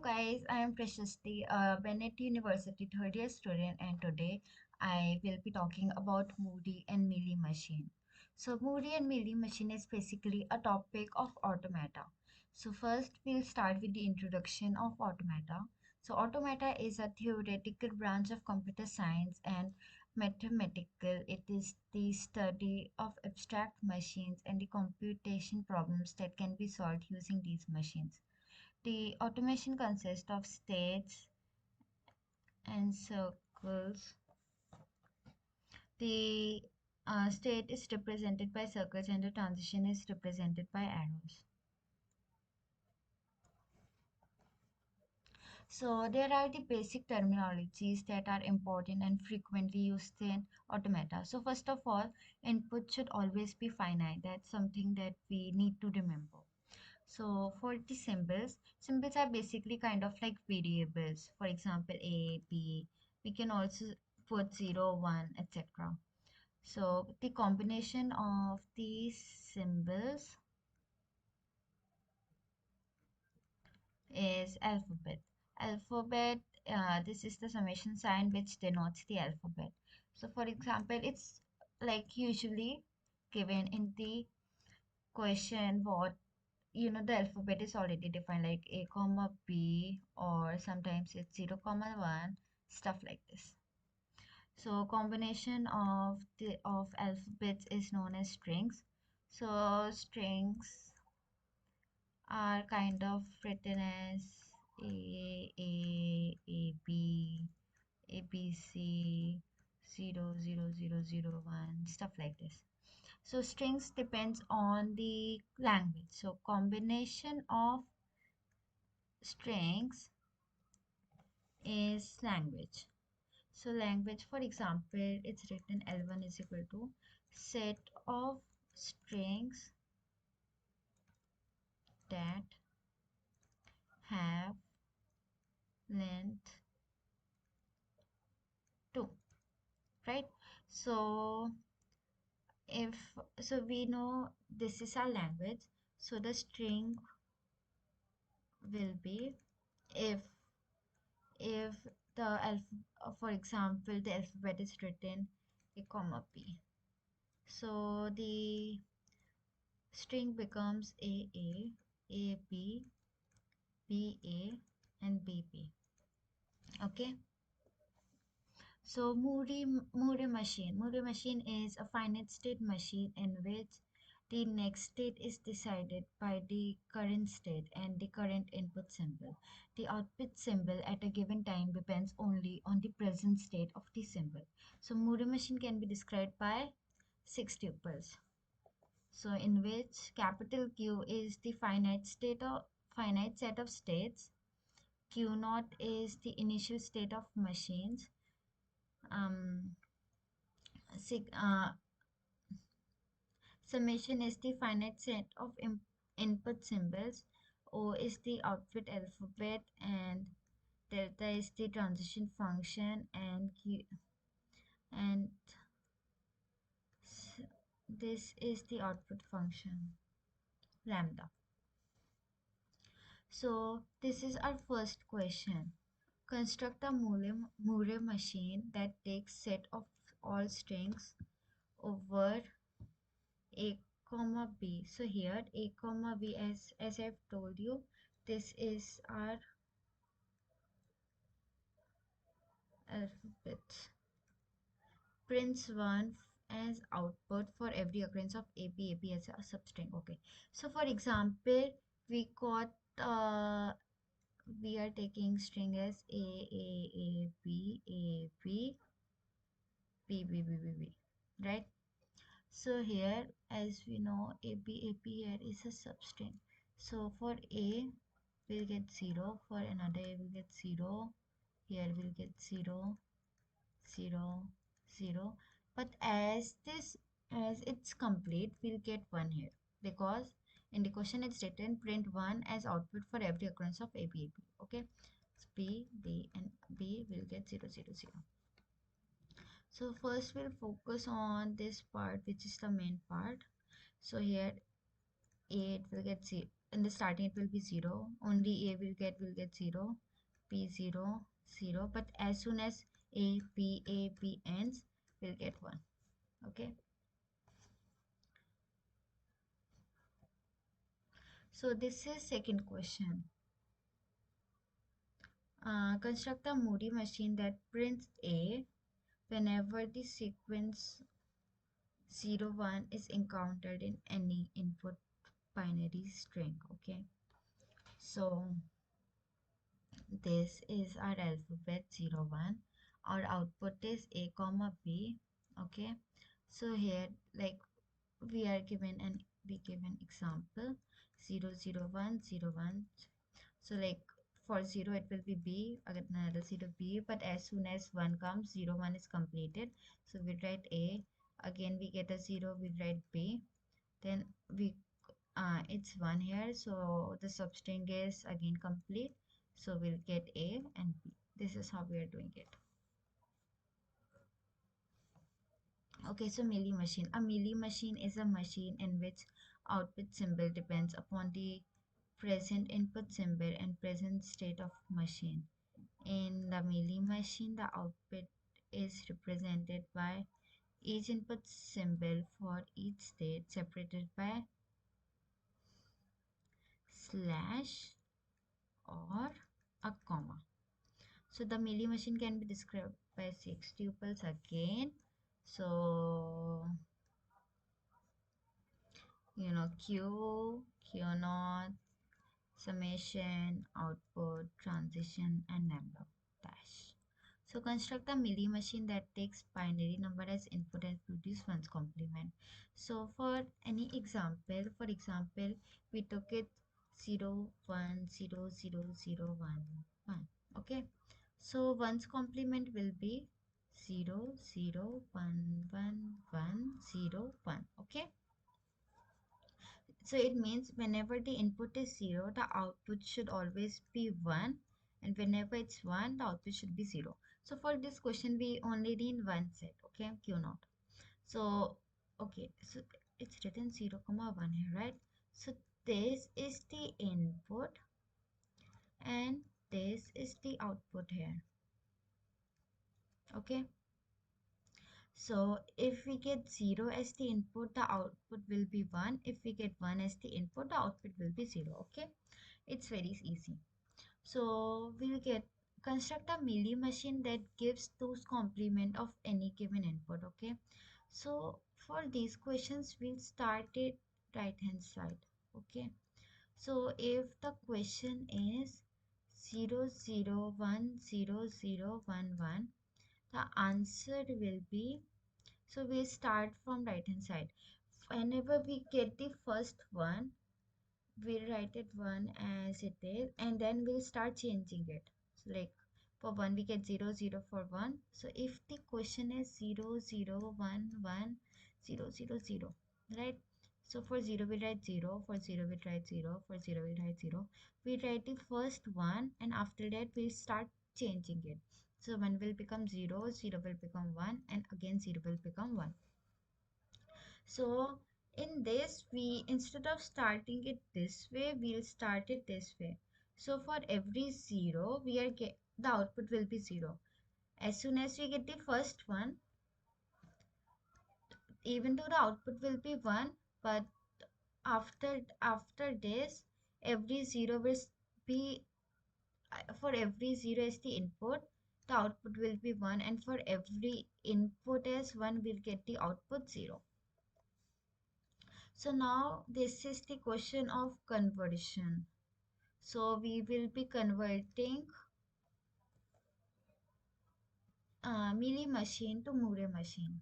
guys, I am Prashasti, a Bennett University third year student, and today I will be talking about Moody and mealy machine. So Moody and mealy machine is basically a topic of automata. So first we'll start with the introduction of automata. So automata is a theoretical branch of computer science and mathematical. It is the study of abstract machines and the computation problems that can be solved using these machines. The automation consists of states and circles. The state is represented by circles and the transition is represented by arrows. So there are the basic terminologies that are important and frequently used in automata. So first of all, input should always be finite. That's something that we need to remember. So for the symbols are basically kind of like variables. For example, A, B. We can also put 0, 1, etc. So the combination of these symbols is alphabet. Alphabet, this is the summation sign which denotes the alphabet. So for example, it's like usually given in the question what the alphabet is already defined like a comma b, or sometimes it's 0 comma 1, stuff like this. So combination of the alphabets is known as strings. So strings are kind of written as a b, zero zero zero zero one, stuff like this. So strings depends on the language. So combination of strings is language. So language, for example, it's written L1 is equal to set of strings that have length 2, right? So if we know this is our language, so the string will be if if the for example the alphabet is written a comma b, so the string becomes a b, b a, and b b. Okay. So Moody machine is a finite state machine in which the next state is decided by the current state and the current input symbol. The output symbol at a given time depends only on the present state of the symbol. So Moody machine can be described by 6 tuples. So in which capital Q is the finite set of states. Q naught is the initial state of machines. Um, sig, Summation is the finite set of input symbols. O is the output alphabet, and delta is the transition function, and and this is the output function lambda. So this is our first question. Construct a Moore machine that takes set of all strings over a comma b. So here a comma b, as I've told you, this is our alphabet. Prints 1 as output for every occurrence of ab as a substring. Okay, so for example, we got we are taking string as a b a b b b b b b, right? So here, as we know, AP here is a substring. So for A, we'll get 0. For another A, we'll get 0. Here we'll get 0, 0, 0. But as it's complete, we'll get 1 here. Because in the question it's written print 1 as output for every occurrence of AB. Okay. So B, B, and B will get 0, 0, 0. So first we'll focus on this part, which is the main part. So here A, it will get 0, in the starting it will be 0, only A will get 0, B 0 0, but as soon as A B ends, we'll get 1. Okay, so this is second question. Construct a moody machine that prints A whenever the sequence 0 1 is encountered in any input binary string. Okay, so this is our alphabet 0 1. Our output is A comma B. Okay, so here like we are given an example 0 0 1 0 1. So like for 0 it will be B, again another 0 B, but as soon as 1 comes, 0 1 is completed, so we write A, again we get a 0, we write B, then we it's 1 here, so the substring is again complete, so we'll get A and B. This is how we are doing it. Okay, so mealy machine. A mealy machine is a machine in which output symbol depends upon the present input symbol and present state of machine. In the mealy machine, the output is represented by each input symbol for each state separated by slash or a comma. So the mealy machine can be described by 6 tuples again. So Q naught, summation, output, transition, and lambda dash. So construct a mealy machine that takes binary number as input and produce one's complement. So for any example, for example, we took it 0 1 0 0 0 1 1. Okay. So one's complement will be 0 0 1 1 1 0 1. Okay. So it means whenever the input is 0, the output should always be 1, and whenever it's 1, the output should be 0. So for this question, we only need one set, okay, Q naught. So, okay, so it's written 0, comma 1 here, right? So this is the input and this is the output here, okay? So if we get 0 as the input, the output will be 1. If we get 1 as the input, the output will be 0, okay? It's very easy. So we'll get construct a mealy machine that gives those complement of any given input. Okay. So for these questions, we'll start it right hand side. Okay. So if the question is 0 0 1 0 0 1 1, the answer will be, so we start from right hand side. Whenever we get the first one, we'll write it 1 as it is, and then we'll start changing it. So like for 1 we get 0 0 for 1. So if the question is 0 0 1 1 0 0 0, right? So for 0 we write 0, for 0 we write 0, for 0 we write 0. We write the first one, and after that we start changing it. So 1 will become 0, 0 will become 1, and again 0 will become 1. So in this, we instead of starting it this way, we'll start it this way. So for every 0, we are get the output will be 0. As soon as we get the first one, even though the output will be 1, but after this, every 0 will be for every 0 as the input, the output will be 1, and for every input as 1, we'll get the output 0. So now this is the question of conversion. So we will be converting mealy machine to Moore machine.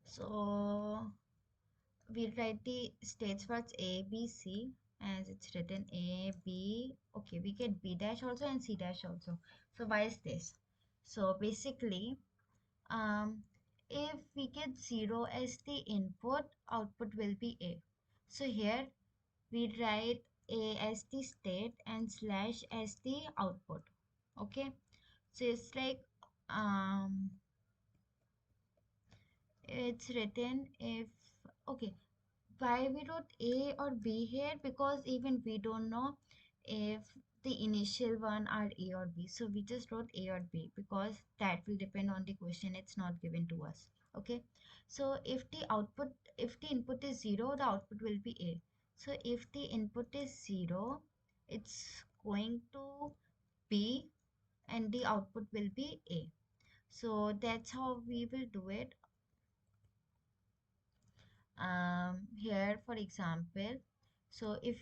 So we'll write the states for A, B, C as it's written A, B. Okay, we get B dash also and C dash also. So why is this? So basically, um, if we get 0 as the input, output will be A. So here we write A as the state and slash as the output. Okay, so it's written if, okay, why we wrote A or B here? Because even we don't know if the initial one are A or B. So we just wrote A or B because that will depend on the question. It's not given to us. Okay. So if the input is 0, the output will be A. So if the input is 0, it's going to B and the output will be A. So that's how we will do it. Here for example, so if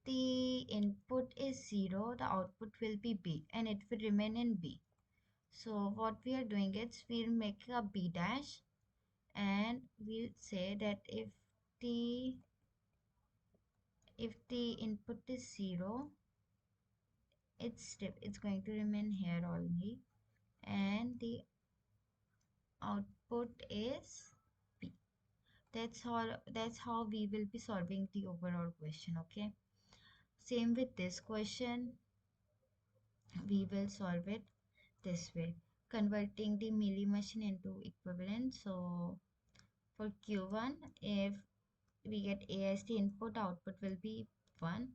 the input is 0, the output will be B and it will remain in B. So what we are doing is we'll make a B dash and we'll say that the if the input is 0, it's going to remain here only, and the output is B. That's how we will be solving the overall question. Okay, same with this question, we will solve it this way, converting the mealy machine into equivalent. So for Q1, if we get A as the input, output will be 1.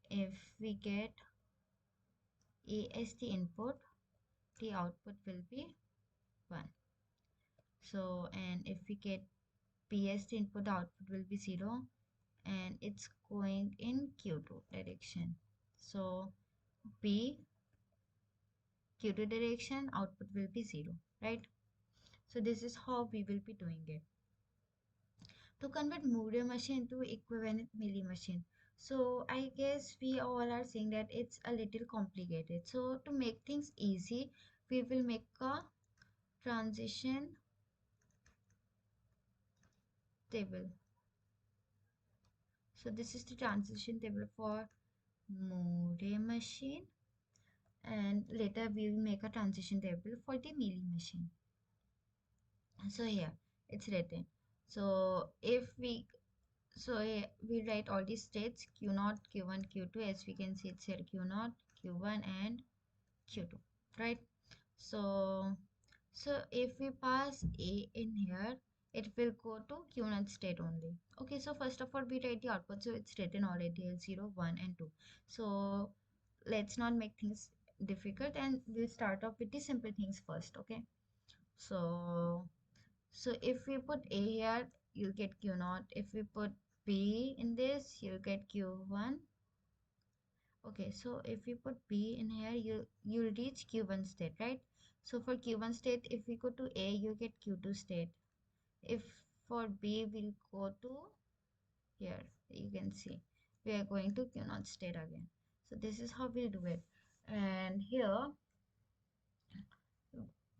If we get A as the input, the output will be 1. So, and if we get B as the input, the output will be 0, and it's going in Q2 direction. So B Q2 direction, output will be 0, right? So this is how we will be doing it. To convert Moore machine into equivalent mealy machine. So I guess we all are saying that it's a little complicated. So to make things easy, we will make a transition table. So this is the transition table for Moore machine, and later we will make a transition table for the mealy machine. So here it's written. So if we we write all these states Q0, Q1, Q2. As we can see, it's here Q0, Q1, and Q2, right? So if we pass A in here, it will go to Q0 state only. Okay, so first of all, we write the output. So it's written already as 0, 1, and 2. So let's not make things difficult, and we'll start off with the simple things first. Okay, so if we put A here, you'll get Q0. If we put B in this, you'll get Q1. Okay, so if we put B in here, you'll reach Q1 state, right? So for Q1 state, if we go to A, you get Q2 state. If for B, we'll go to here. You can see we are going to Q0 state again. So this is how we'll do it. And here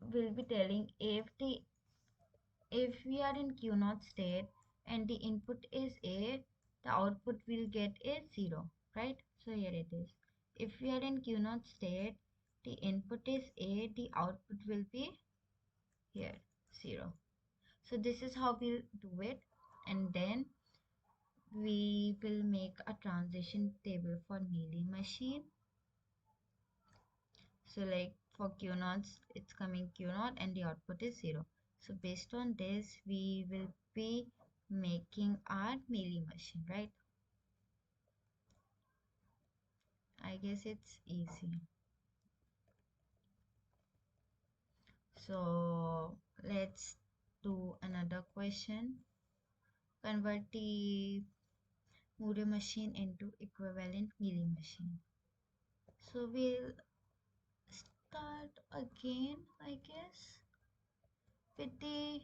we'll be telling if we are in Q0 state and the input is A, the output will get is 0, right? So here it is. If we are in Q0 state, the input is A, the output will be here 0. So this is how we'll do it, and then we will make a transition table for mealy machine. So like for Q0, it's coming Q0 and the output is 0. So based on this, we will be making our mealy machine, right? I guess it's easy. So let's do another question. Convert the Moore machine into equivalent mealy machine. So we'll start again, I guess, with the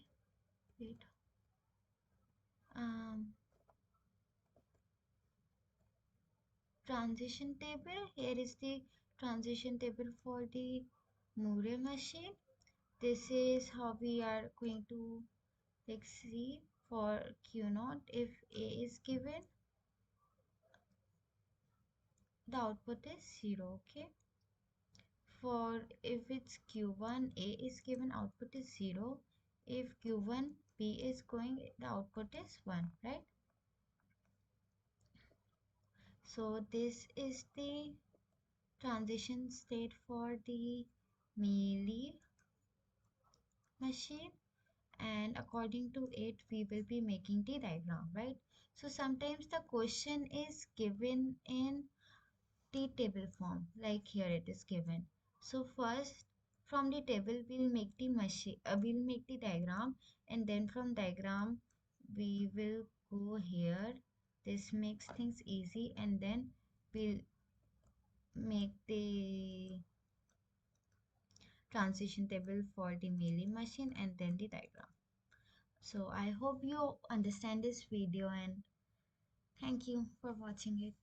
wait. Um, Transition table. Here is the transition table for the Moore machine. This is how we are going to like see for Q0. If A is given, the output is 0. Okay. For if it's Q1, A is given, output is 0. If Q1, B is going, the output is 1, right? So this is the transition state for the mealy machine, and according to it we will be making the diagram, right? So sometimes the question is given in the table form, like here it is given. So first from the table we'll make the machine, we'll make the diagram, and then from diagram we will go here. This makes things easy, and then we'll make the transition table for the mailing machine and then the diagram. So I hope you understand this video, and thank you for watching it.